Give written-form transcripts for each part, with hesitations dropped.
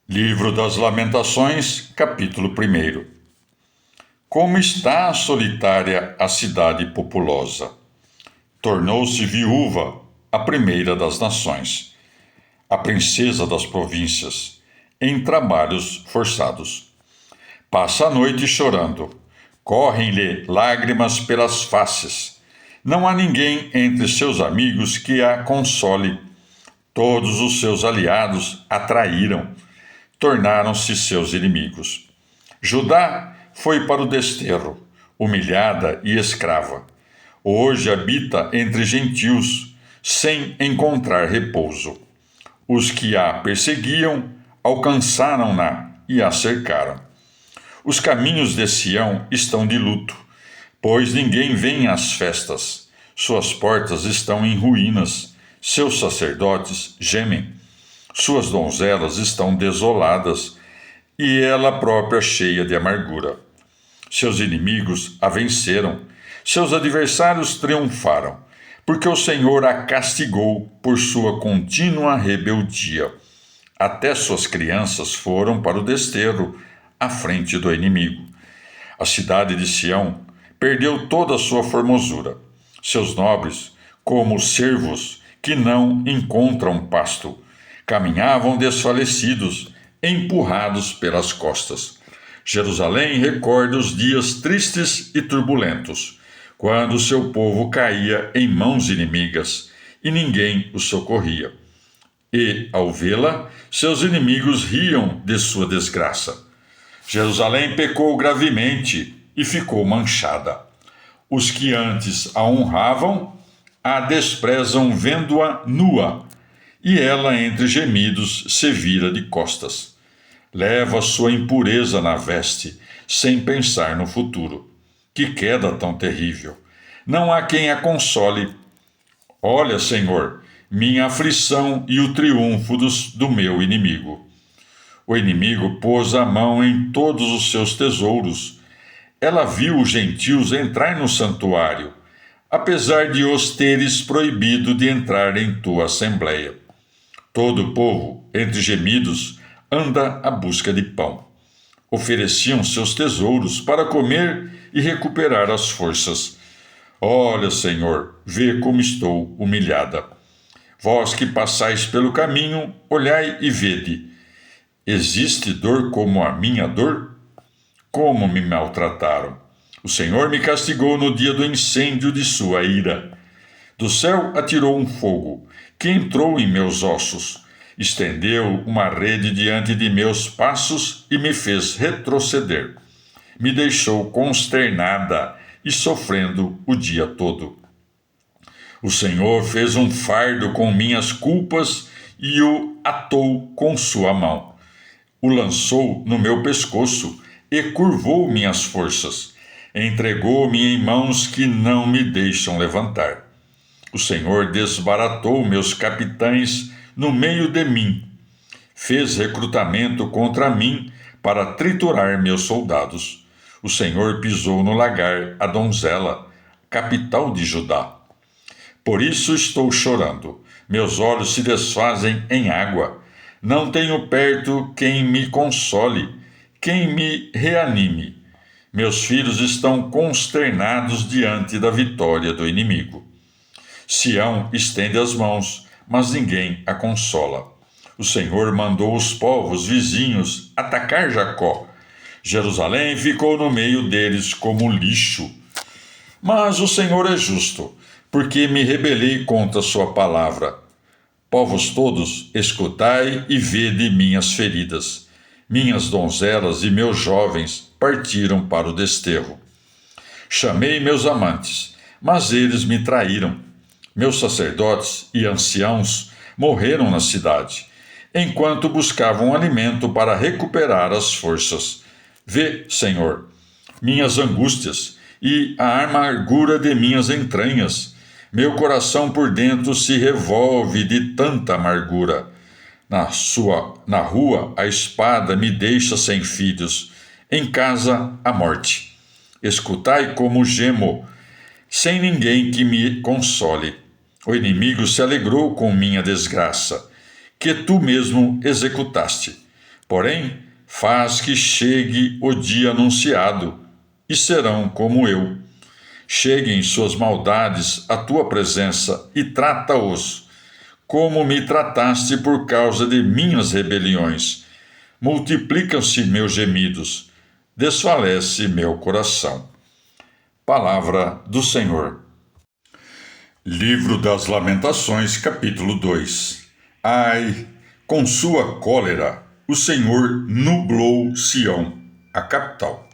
Livro das Lamentações, capítulo 1. Como está solitária a cidade populosa! Tornou-se viúva a primeira das nações, a princesa das províncias, em trabalhos forçados. Passa a noite chorando, correm-lhe lágrimas pelas faces. Não há ninguém entre seus amigos que a console. Todos os seus aliados a traíram, tornaram-se seus inimigos. Judá foi para o desterro, humilhada e escrava. Hoje habita entre gentios, sem encontrar repouso. Os que a perseguiam alcançaram-na e a cercaram. Os caminhos de Sião estão de luto, pois ninguém vem às festas. Suas portas estão em ruínas, seus sacerdotes gemem. Suas donzelas estão desoladas e ela própria cheia de amargura. Seus inimigos a venceram, seus adversários triunfaram, porque o Senhor a castigou por sua contínua rebeldia. Até suas crianças foram para o desterro, à frente do inimigo. A cidade de Sião perdeu toda a sua formosura. Seus nobres, como cervos que não encontram pasto, caminhavam desfalecidos, empurrados pelas costas. Jerusalém recorda os dias tristes e turbulentos, quando seu povo caía em mãos inimigas e ninguém o socorria. E, ao vê-la, seus inimigos riam de sua desgraça. Jerusalém pecou gravemente e ficou manchada. Os que antes a honravam a desprezam vendo-a nua, e ela entre gemidos se vira de costas. Leva sua impureza na veste, sem pensar no futuro. Que queda tão terrível! Não há quem a console. Olha, Senhor, minha aflição e o triunfo do meu inimigo. O inimigo pôs a mão em todos os seus tesouros. Ela viu os gentios entrar no santuário, apesar de os teres proibido de entrar em tua assembleia. Todo o povo, entre gemidos, anda à busca de pão. Ofereciam seus tesouros para comer e recuperar as forças. Olha, Senhor, vê como estou humilhada. Vós que passais pelo caminho, olhai e vede. Existe dor como a minha dor? Como me maltrataram! O Senhor me castigou no dia do incêndio de sua ira. Do céu atirou um fogo, que entrou em meus ossos. Estendeu uma rede diante de meus passos e me fez retroceder. Me deixou consternada e sofrendo o dia todo. O Senhor fez um fardo com minhas culpas e o atou com sua mão. O lançou no meu pescoço e curvou minhas forças. Entregou-me em mãos que não me deixam levantar. O Senhor desbaratou meus capitães no meio de mim. Fez recrutamento contra mim para triturar meus soldados. O Senhor pisou no lagar a donzela, capital de Judá. Por isso estou chorando. Meus olhos se desfazem em água. Não tenho perto quem me console, quem me reanime. Meus filhos estão consternados diante da vitória do inimigo. Sião estende as mãos, mas ninguém a consola. O Senhor mandou os povos vizinhos atacar Jacó. Jerusalém ficou no meio deles como lixo. Mas o Senhor é justo, porque me rebelei contra sua palavra. Povos todos, escutai e vede minhas feridas. Minhas donzelas e meus jovens partiram para o desterro. Chamei meus amantes, mas eles me traíram. Meus sacerdotes e anciãos morreram na cidade, enquanto buscavam alimento para recuperar as forças. Vê, Senhor, minhas angústias e a amargura de minhas entranhas. Meu coração por dentro se revolve de tanta amargura. Na rua, a espada me deixa sem filhos. Em casa, a morte. Escutai como gemo, sem ninguém que me console. O inimigo se alegrou com minha desgraça, que tu mesmo executaste. Porém, faz que chegue o dia anunciado, e serão como eu. Cheguem suas maldades à tua presença e trata-os, como me trataste por causa de minhas rebeliões. Multiplicam-se meus gemidos, desfalece meu coração. Palavra do Senhor. Livro das Lamentações, capítulo 2. Ai, com sua cólera, o Senhor nublou Sião, a capital.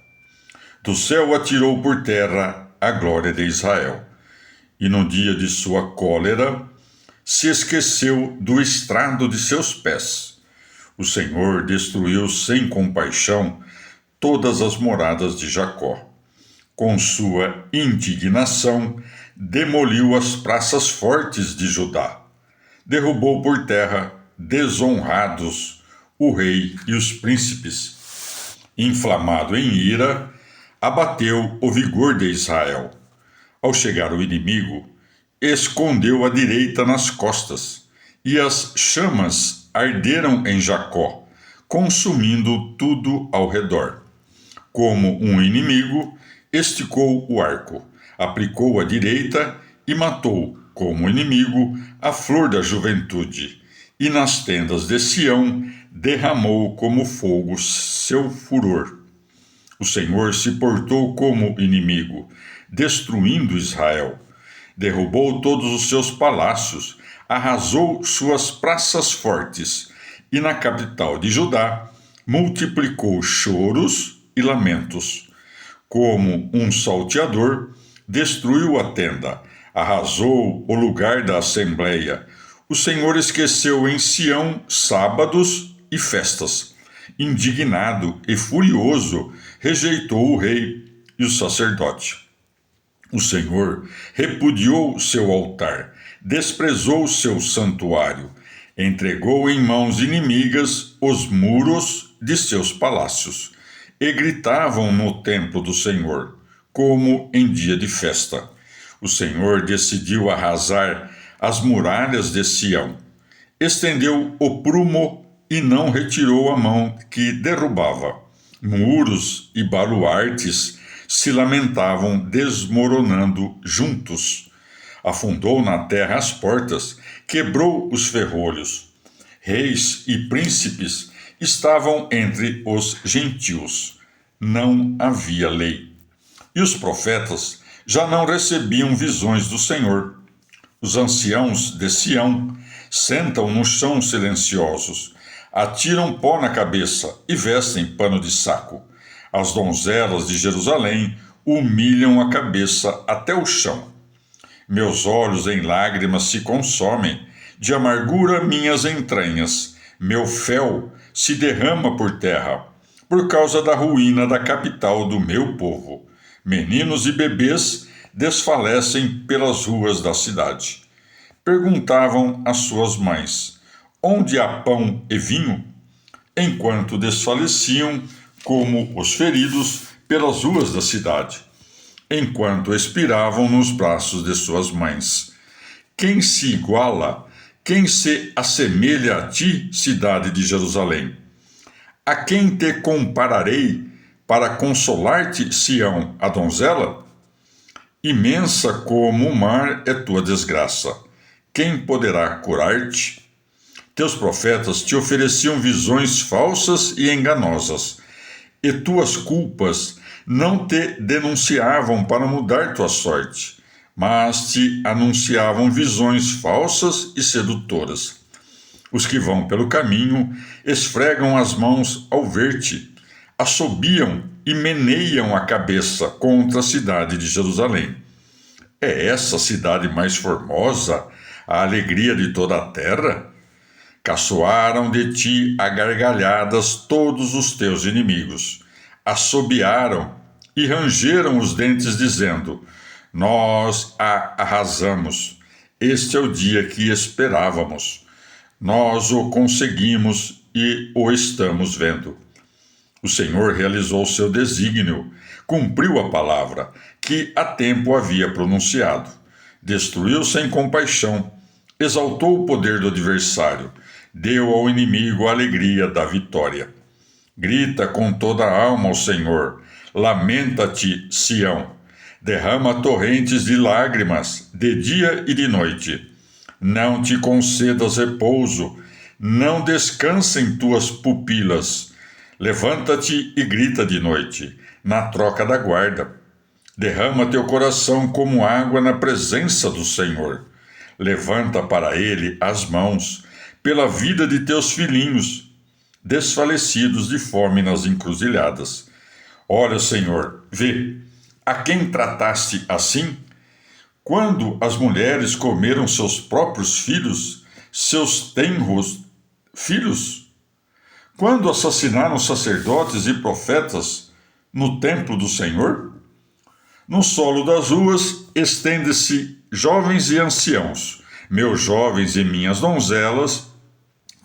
Do céu atirou por terra a glória de Israel. E no dia de sua cólera, se esqueceu do estrado de seus pés. O Senhor destruiu sem compaixão todas as moradas de Jacó. Com sua indignação, demoliu as praças fortes de Judá. Derrubou por terra, desonrados, o rei e os príncipes. Inflamado em ira, abateu o vigor de Israel. Ao chegar o inimigo, escondeu a direita nas costas, e as chamas arderam em Jacó, consumindo tudo ao redor. Como um inimigo, esticou o arco, aplicou a direita e matou, como inimigo, a flor da juventude, e nas tendas de Sião derramou como fogo seu furor. O Senhor se portou como inimigo, destruindo Israel. Derrubou todos os seus palácios, arrasou suas praças fortes, e na capital de Judá multiplicou choros e lamentos. Como um salteador, destruiu a tenda, arrasou o lugar da assembleia. O Senhor esqueceu em Sião sábados e festas. Indignado e furioso, rejeitou o rei e o sacerdote. O Senhor repudiou seu altar, desprezou seu santuário, entregou em mãos inimigas os muros de seus palácios, e gritavam no templo do Senhor, como em dia de festa. O Senhor decidiu arrasar as muralhas de Sião, estendeu o prumo e não retirou a mão que derrubava. Muros e baluartes se lamentavam desmoronando juntos. Afundou na terra as portas, quebrou os ferrolhos. Reis e príncipes estavam entre os gentios. Não havia lei. E os profetas já não recebiam visões do Senhor. Os anciãos de Sião sentam no chão silenciosos, atiram pó na cabeça e vestem pano de saco. As donzelas de Jerusalém humilham a cabeça até o chão. Meus olhos em lágrimas se consomem, de amargura minhas entranhas. Meu fel se derrama por terra, por causa da ruína da capital do meu povo. Meninos e bebês desfalecem pelas ruas da cidade. Perguntavam às suas mães: onde há pão e vinho? Enquanto desfaleciam como os feridos pelas ruas da cidade, enquanto expiravam nos braços de suas mães. Quem se iguala, quem se assemelha a ti, cidade de Jerusalém? A quem te compararei para consolar-te, Sião, a donzela? Imensa como o mar é tua desgraça. Quem poderá curar-te? Teus profetas te ofereciam visões falsas e enganosas, e tuas culpas não te denunciavam para mudar tua sorte, mas te anunciavam visões falsas e sedutoras. Os que vão pelo caminho esfregam as mãos ao ver-te, assobiam e meneiam a cabeça contra a cidade de Jerusalém. É essa a cidade mais formosa, a alegria de toda a terra? Caçoaram de ti a gargalhadas todos os teus inimigos. Assobiaram e rangeram os dentes, dizendo: nós a arrasamos. Este é o dia que esperávamos. Nós o conseguimos e o estamos vendo. O Senhor realizou seu desígnio, cumpriu a palavra que há tempo havia pronunciado. Destruiu sem compaixão, exaltou o poder do adversário, deu ao inimigo a alegria da vitória. Grita com toda a alma ao Senhor. Lamenta-te, Sião. Derrama torrentes de lágrimas, de dia e de noite. Não te concedas repouso, não descansem tuas pupilas. Levanta-te e grita de noite, na troca da guarda. Derrama teu coração como água na presença do Senhor. Levanta para ele as mãos, pela vida de teus filhinhos, desfalecidos de fome nas encruzilhadas. Olha, Senhor, vê, a quem trataste assim? Quando as mulheres comeram seus próprios filhos, seus tenros filhos? Quando assassinaram sacerdotes e profetas no templo do Senhor? No solo das ruas estende-se jovens e anciãos. Meus jovens e minhas donzelas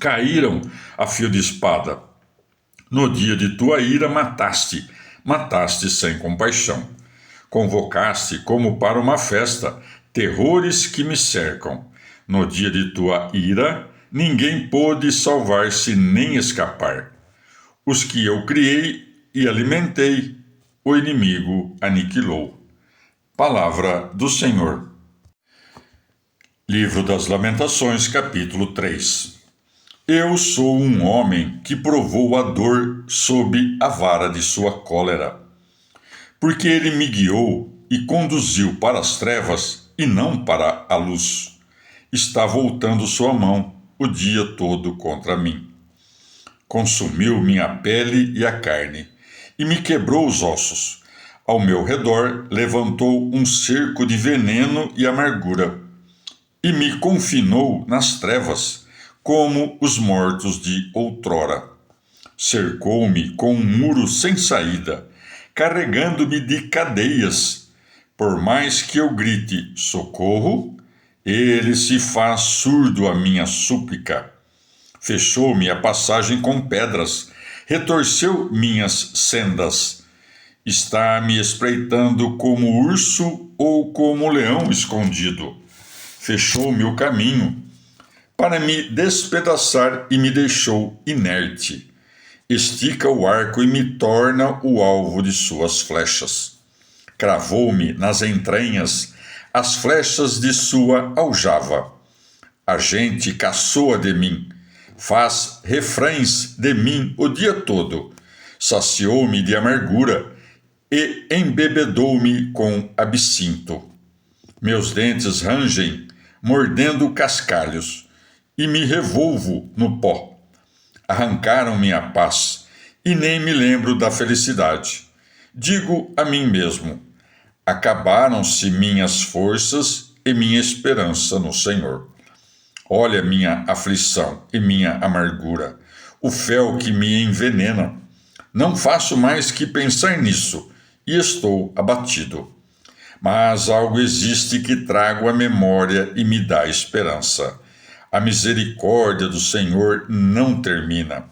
caíram a fio de espada. No dia de tua ira mataste sem compaixão. Convocaste como para uma festa terrores que me cercam. No dia de tua ira, ninguém pôde salvar-se nem escapar. Os que eu criei e alimentei, o inimigo aniquilou. Palavra do Senhor. Livro das Lamentações, capítulo 3. Eu sou um homem que provou a dor sob a vara de sua cólera, porque ele me guiou e conduziu para as trevas e não para a luz. Está voltando sua mão o dia todo contra mim. Consumiu minha pele e a carne, e me quebrou os ossos. Ao meu redor levantou um cerco de veneno e amargura, e me confinou nas trevas, como os mortos de outrora. Cercou-me com um muro sem saída, carregando-me de cadeias. Por mais que eu grite socorro, ele se faz surdo à minha súplica. Fechou-me a passagem com pedras, retorceu minhas sendas. Está me espreitando como urso ou como leão escondido. Fechou-me o caminho para me despedaçar e me deixou inerte. Estica o arco e me torna o alvo de suas flechas. Cravou-me nas entranhas as flechas de sua aljava. A gente caçoa de mim, faz refrães de mim o dia todo. Saciou-me de amargura e embebedou-me com absinto. Meus dentes rangem, mordendo cascalhos, e me revolvo no pó. Arrancaram-me a paz, e nem me lembro da felicidade. Digo a mim mesmo: acabaram-se minhas forças e minha esperança no Senhor. Olha minha aflição e minha amargura, o fel que me envenena. Não faço mais que pensar nisso, e estou abatido. Mas algo existe que trago à memória e me dá esperança. A misericórdia do Senhor não termina,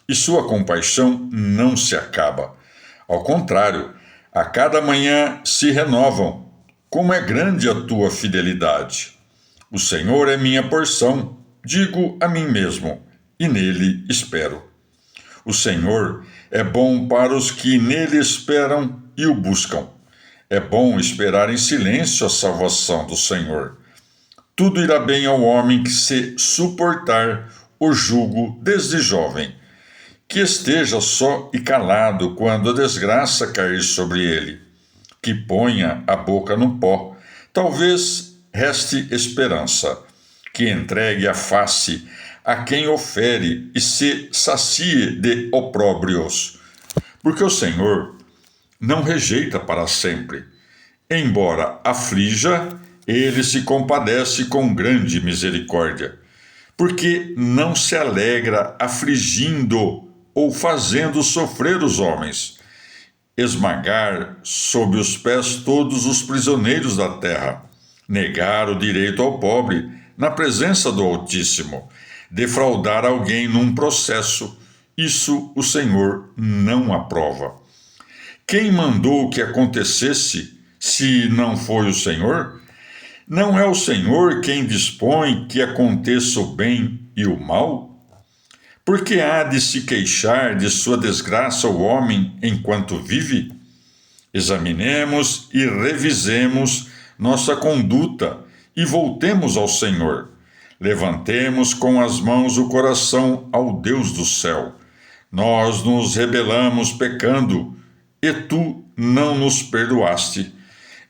e sua compaixão não se acaba. Ao contrário, a cada manhã se renovam. Como é grande a tua fidelidade! O Senhor é minha porção, digo a mim mesmo, e nele espero. O Senhor é bom para os que nele esperam e o buscam. É bom esperar em silêncio a salvação do Senhor. Tudo irá bem ao homem que se suportar o jugo desde jovem, que esteja só e calado quando a desgraça cair sobre ele, que ponha a boca no pó, talvez reste esperança, que entregue a face a quem ofere e se sacie de opróbrios, porque o Senhor não rejeita para sempre. Embora aflija, ele se compadece com grande misericórdia, porque não se alegra afligindo ou fazendo sofrer os homens, esmagar sob os pés todos os prisioneiros da terra, negar o direito ao pobre na presença do Altíssimo, defraudar alguém num processo, isso o Senhor não aprova. Quem mandou que acontecesse, se não foi o Senhor? Não é o Senhor quem dispõe que aconteça o bem e o mal? Porque há de se queixar de sua desgraça o homem enquanto vive? Examinemos e revisemos nossa conduta e voltemos ao Senhor. Levantemos com as mãos o coração ao Deus do céu. Nós nos rebelamos pecando, e tu não nos perdoaste.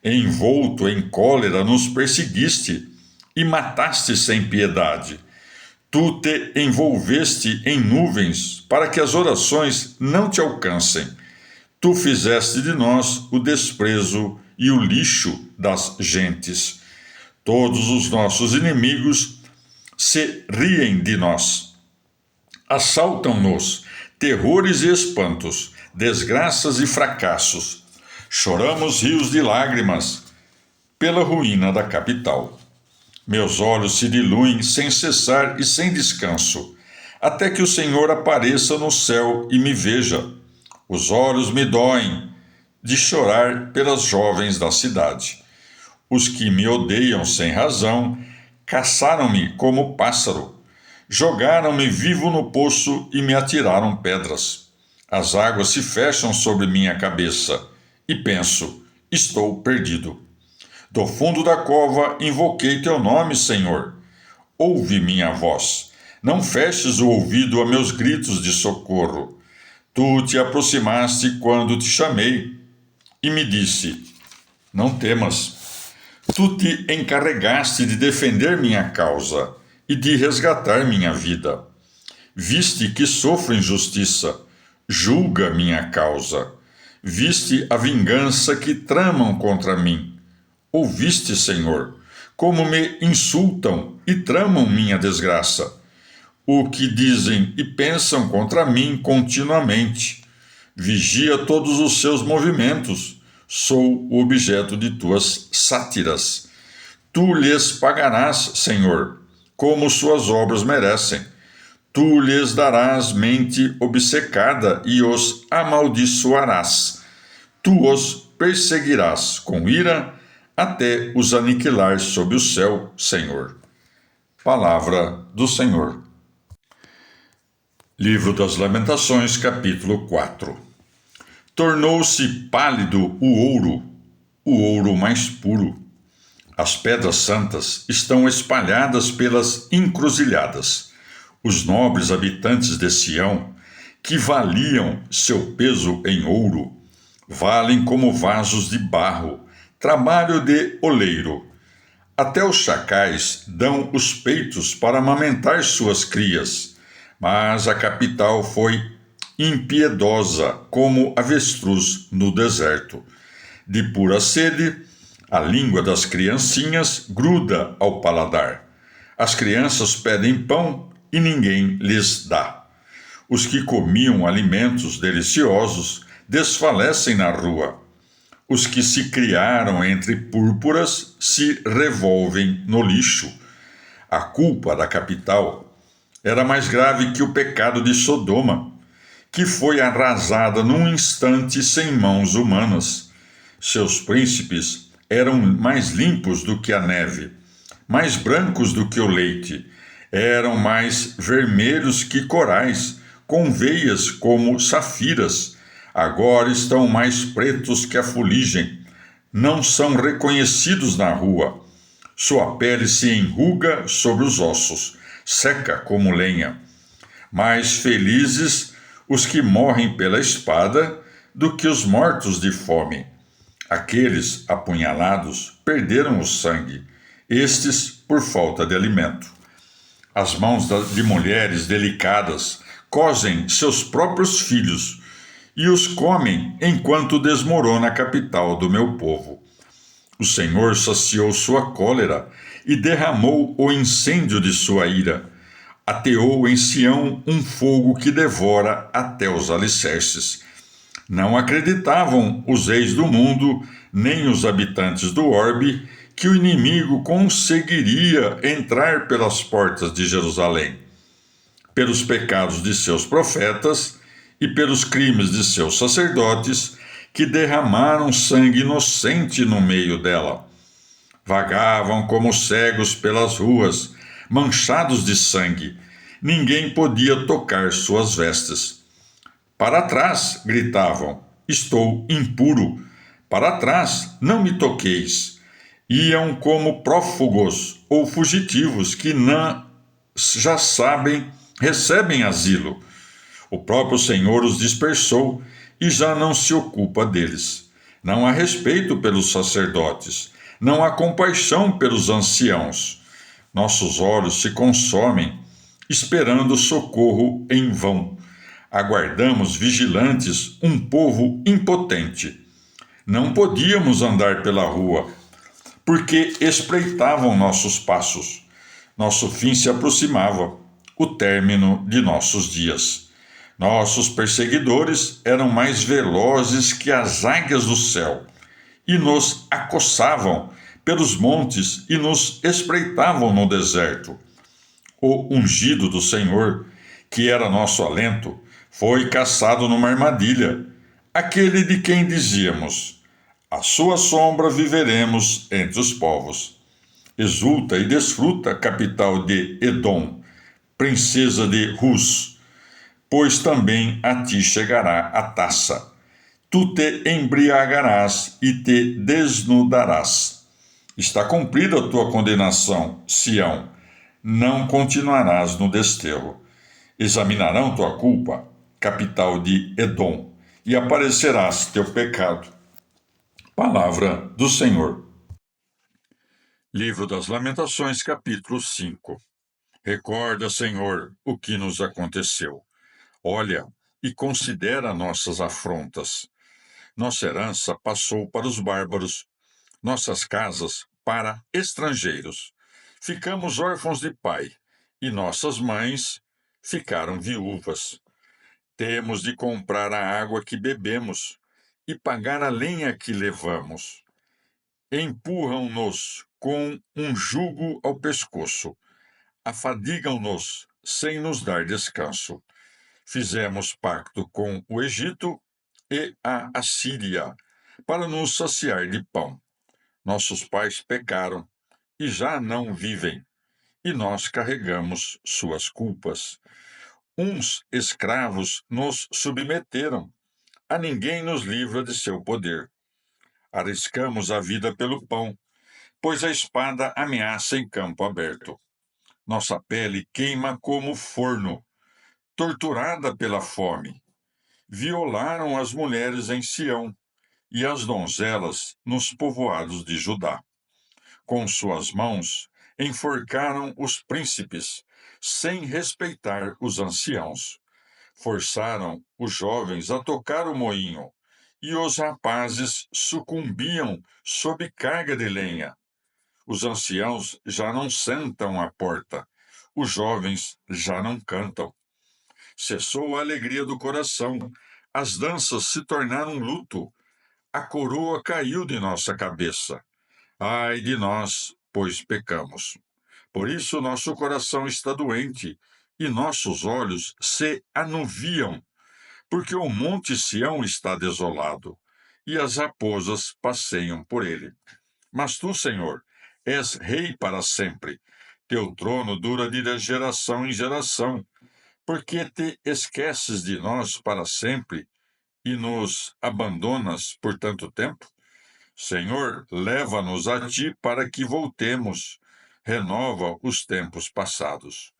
Envolto em cólera nos perseguiste e mataste sem piedade. Tu te envolveste em nuvens para que as orações não te alcancem. Tu fizeste de nós o desprezo e o lixo das gentes. Todos os nossos inimigos se riem de nós. Assaltam-nos terrores e espantos, desgraças e fracassos. Choramos rios de lágrimas pela ruína da capital. Meus olhos se diluem sem cessar e sem descanso, até que o Senhor apareça no céu e me veja. Os olhos me doem de chorar pelas jovens da cidade. Os que me odeiam sem razão caçaram-me como pássaro. Jogaram-me vivo no poço e me atiraram pedras. As águas se fecham sobre minha cabeça e penso: estou perdido. Do fundo da cova invoquei teu nome, Senhor. Ouve minha voz. Não feches o ouvido a meus gritos de socorro. Tu te aproximaste quando te chamei e me disse: não temas. Tu te encarregaste de defender minha causa e de resgatar minha vida. Viste que sofro injustiça, julga minha causa. Viste a vingança que tramam contra mim. Ouviste, Senhor, como me insultam e tramam minha desgraça. O que dizem e pensam contra mim continuamente. Vigia todos os seus movimentos. Sou o objeto de tuas sátiras. Tu lhes pagarás, Senhor, como suas obras merecem. Tu lhes darás mente obcecada e os amaldiçoarás. Tu os perseguirás com ira até os aniquilar sob o céu, Senhor. Palavra do Senhor. Livro das Lamentações, capítulo 4. Tornou-se pálido o ouro mais puro. As pedras santas estão espalhadas pelas encruzilhadas. Os nobres habitantes de Sião, que valiam seu peso em ouro, valem como vasos de barro, trabalho de oleiro. Até os chacais dão os peitos para amamentar suas crias, mas a capital foi impiedosa como avestruz no deserto. De pura sede, a língua das criancinhas gruda ao paladar. As crianças pedem pão e ninguém lhes dá. Os que comiam alimentos deliciosos desfalecem na rua. Os que se criaram entre púrpuras se revolvem no lixo. A culpa da capital era mais grave que o pecado de Sodoma, que foi arrasada num instante sem mãos humanas. Seus príncipes eram mais limpos do que a neve, mais brancos do que o leite, eram mais vermelhos que corais, com veias como safiras. Agora estão mais pretos que a fuligem, não são reconhecidos na rua. Sua pele se enruga sobre os ossos, seca como lenha. Mais felizes os que morrem pela espada do que os mortos de fome. Aqueles apunhalados perderam o sangue, estes por falta de alimento. As mãos de mulheres delicadas cozem seus próprios filhos e os comem enquanto desmorona a capital do meu povo. O Senhor saciou sua cólera e derramou o incêndio de sua ira. Ateou em Sião um fogo que devora até os alicerces. Não acreditavam os reis do mundo, nem os habitantes do orbe, que o inimigo conseguiria entrar pelas portas de Jerusalém. Pelos pecados de seus profetas e pelos crimes de seus sacerdotes, que derramaram sangue inocente no meio dela. Vagavam como cegos pelas ruas, manchados de sangue, ninguém podia tocar suas vestes. Para trás, gritavam, estou impuro. Para trás, não me toqueis. Iam como prófugos ou fugitivos que não já sabem, recebem asilo. O próprio Senhor os dispersou e já não se ocupa deles. Não há respeito pelos sacerdotes, não há compaixão pelos anciãos. Nossos olhos se consomem, esperando socorro em vão. Aguardamos vigilantes um povo impotente. Não podíamos andar pela rua, porque espreitavam nossos passos. Nosso fim se aproximava, o término de nossos dias. Nossos perseguidores eram mais velozes que as águias do céu e nos acossavam pelos montes e nos espreitavam no deserto. O ungido do Senhor, que era nosso alento, foi caçado numa armadilha, aquele de quem dizíamos: à sua sombra viveremos entre os povos. Exulta e desfruta, capital de Edom, princesa de Rus, pois também a ti chegará a taça. Tu te embriagarás e te desnudarás. Está cumprida a tua condenação, Sião. Não continuarás no desterro. Examinarão tua culpa, capital de Edom, e aparecerás teu pecado. Palavra do Senhor. Livro das Lamentações, capítulo 5. Recorda, Senhor, o que nos aconteceu. Olha e considera nossas afrontas. Nossa herança passou para os bárbaros, nossas casas para estrangeiros. Ficamos órfãos de pai, e nossas mães ficaram viúvas. Temos de comprar a água que bebemos e pagar a lenha que levamos. Empurram-nos com um jugo ao pescoço, afadigam-nos sem nos dar descanso. Fizemos pacto com o Egito e a Assíria para nos saciar de pão. Nossos pais pecaram e já não vivem, e nós carregamos suas culpas. Uns escravos nos submeteram, a ninguém nos livra de seu poder. Arriscamos a vida pelo pão, pois a espada ameaça em campo aberto. Nossa pele queima como forno, torturada pela fome. Violaram as mulheres em Sião e as donzelas nos povoados de Judá. Com suas mãos enforcaram os príncipes, sem respeitar os anciãos. Forçaram os jovens a tocar o moinho, e os rapazes sucumbiam sob carga de lenha. Os anciãos já não sentam à porta, os jovens já não cantam. Cessou a alegria do coração, as danças se tornaram luto, a coroa caiu de nossa cabeça. Ai de nós, pois pecamos. Por isso nosso coração está doente e nossos olhos se anuviam, porque o monte Sião está desolado e as raposas passeiam por ele. Mas tu, Senhor, és rei para sempre. Teu trono dura de geração em geração. Porque te esqueces de nós para sempre e nos abandonas por tanto tempo? Senhor, leva-nos a ti para que voltemos. Renova os tempos passados.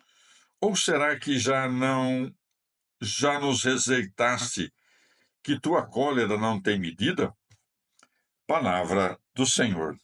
Ou será que já nos rejeitaste, que tua cólera não tem medida? Palavra do Senhor.